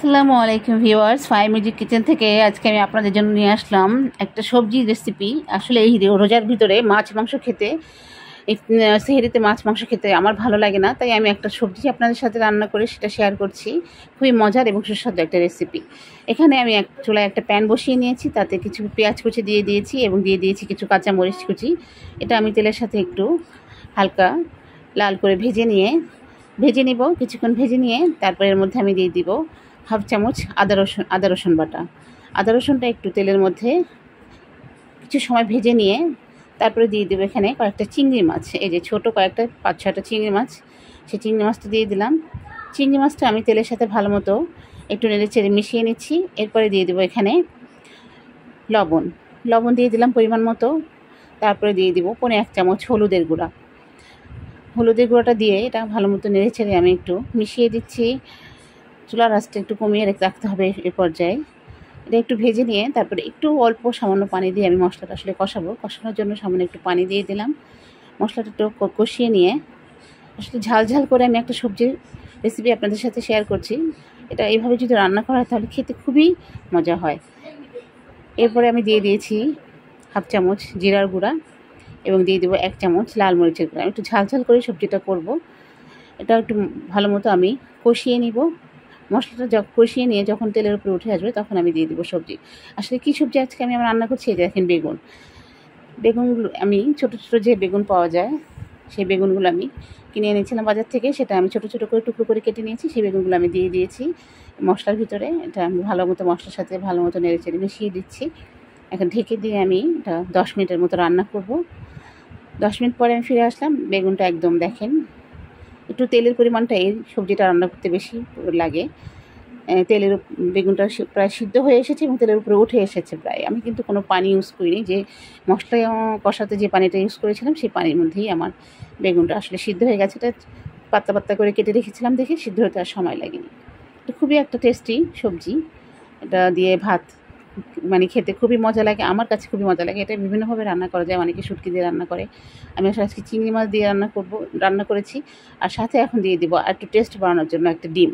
আসসালামু আলাইকুম viewers, phi music kitchen থেকে আজকে আমি আপনাদের জন্য নিয়ে আসলাম একটা সবজি রেসিপি। আসলে এই রোজার ভিতরে মাছ মাংস খেতে, এই সেহরিতে মাছ মাংস খেতে আমার ভালো লাগে না, তাই আমি একটা সবজি আপনাদের সাথে রান্না করে সেটা শেয়ার করছি। খুবই মজার এবং সুস্বাদু একটা রেসিপি। এখানে আমি চুলায় একটা প্যান বসিয়ে নিয়েছি, তাতে কিছু পেঁয়াজ কুচি দিয়ে দিয়েছি এবং দিয়ে দিয়েছি কিছু কাঁচা মরিচ কুচি। এটা আমি তেলের সাথে একটু হালকা লাল করে ভেজে নিব। কিছুক্ষণ ভেজে নিয়ে তারপরে এর মধ্যে আমি দিয়ে দিব হাফ চামচ আদা রসুন বাটা। আদা রসুনটা একটু তেলের মধ্যে কিছু সময় ভেজে নিয়ে তারপরে দিয়ে দেবো এখানে কয়েকটা চিংড়ি মাছ। এই যে ছোটো কয়েকটা 5-6টা চিংড়ি মাছ, সেই চিংড়ি মাছটা দিয়ে দিলাম। চিংড়ি মাছটা আমি তেলের সাথে ভালো মতো একটু নেড়ে চেড়ে মিশিয়ে নিচ্ছি। এরপরে দিয়ে দেবো এখানে লবণ দিয়ে দিলাম পরিমাণ মতো। তারপরে দিয়ে দিব 1 চামচ হলুদের গুঁড়াটা দিয়ে এটা ভালো মতো নেড়ে চেড়ে আমি একটু মিশিয়ে দিচ্ছি। চুলার আঁচটা একটু কমিয়ে রাখতে হবে এ পর্যায়ে। এটা একটু ভেজে নিয়ে তারপরে একটু অল্প সামান্য পানি দিয়ে আমি মশলাটা আসলে কষানোর জন্য সামান্য একটু পানি দিয়ে দিলাম। মশলাটা একটু কষিয়ে নিয়ে আসলে ঝাল করে আমি একটা সবজির রেসিপি আপনাদের সাথে শেয়ার করছি। এটা এইভাবে যদি রান্না করা হয় তাহলে খেতে খুবই মজা হয়। এরপরে আমি দিয়ে দিয়েছি হাফ চামচ জিরার গুঁড়া এবং দিয়ে দেবো 1 চামচ লাল মরিচের গুঁড়া। আমি একটু ঝাল করে সবজিটা করব। এটা একটু ভালো মতো আমি কষিয়ে নিব। মশলাটা কষিয়ে নিয়ে যখন তেলের উপরে উঠে আসবে তখন আমি দিয়ে দিব সবজি। আসলে কী সবজি আজকে আমি রান্না করছি, এই দেখেন বেগুনগুলো আমি ছোটো যে বেগুন পাওয়া যায় সেই বেগুনগুলো আমি কিনে এনেছিলাম বাজার থেকে। সেটা আমি ছোটো করে টুকরো করে কেটে নিয়েছি। সেই বেগুনগুলো আমি দিয়ে দিয়েছি মশলার ভিতরে। এটা আমি ভালো মতো মশলার সাথে ভালো মতো নেড়ে চেড়ে মিশিয়ে দিচ্ছি। এখন ঢেকে দিয়ে আমি এটা 10 মিনিটের মতো রান্না করব। 10 মিনিট পরে আমি ফিরে আসলাম। বেগুনটা একদম দেখেন, একটু তেলের পরিমাণটা এই সবজিটা রান্না করতে বেশি লাগে। বেগুনটা প্রায় সিদ্ধ হয়ে এসেছে এবং তেলের উপরে উঠে এসেছে প্রায়। আমি কিন্তু কোনো পানি ইউজ করিনি, যে মশলা কষাতে যে পানিটা ইউজ করেছিলাম সেই পানির মধ্যেই আমার বেগুনটা আসলে সিদ্ধ হয়ে গেছে। এটা পাতলা করে কেটে রেখেছিলাম দেখে সিদ্ধ হতে আর সময় লাগেনি। এটা খুবই একটা টেস্টি সবজি। এটা দিয়ে ভাত খেতে খুবই মজা লাগে, আমার কাছে খুবই মজা লাগে। এটা বিভিন্নভাবে রান্না করা যায়, অনেকে শুটকি দিয়ে রান্না করে। আমি আসলে আজকে চিংড়ি মাছ দিয়ে রান্না করেছি। আর সাথে এখন দিয়ে দিব আর একটু টেস্ট বাড়ানোর জন্য একটা ডিম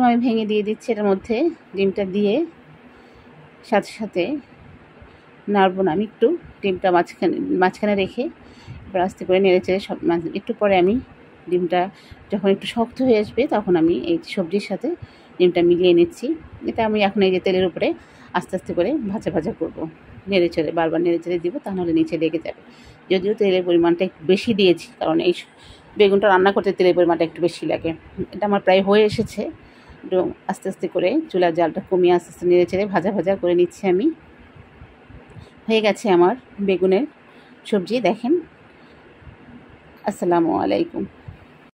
আমি ভেঙে দিয়ে দিচ্ছি এটার মধ্যে। ডিমটা দিয়ে সাথে নাড়ব না, আমি একটু ডিমটা মাঝখানে রেখে এবার আস্তে করে নেড়ে চেড়ে একটু পরে আমি ডিমটা যখন একটু শক্ত হয়ে আসবে তখন আমি এই সবজির সাথে ডিমটা মিলিয়ে নিচ্ছি। এটা আমি এখন এই যে তেলের উপরে আস্তে করে ভাজা করব। বারবার নেড়ে চেড়ে দিব, তাহলে নিচে লেগে যাবে। যদিও তেলের পরিমাণটা একটু বেশি দিয়েছি, কারণ এই বেগুনটা রান্না করতে তেলের পরিমাণটা একটু বেশি লাগে। এটা আমার প্রায় হয়ে এসেছে। একটু আস্তে করে চুলার জালটা কমিয়ে আস্তে নেড়ে চেড়ে ভাজা করে নিচ্ছি আমি। হয়ে গেছে আমার বেগুনের সবজি, দেখেন। আসসালামু আলাইকুম।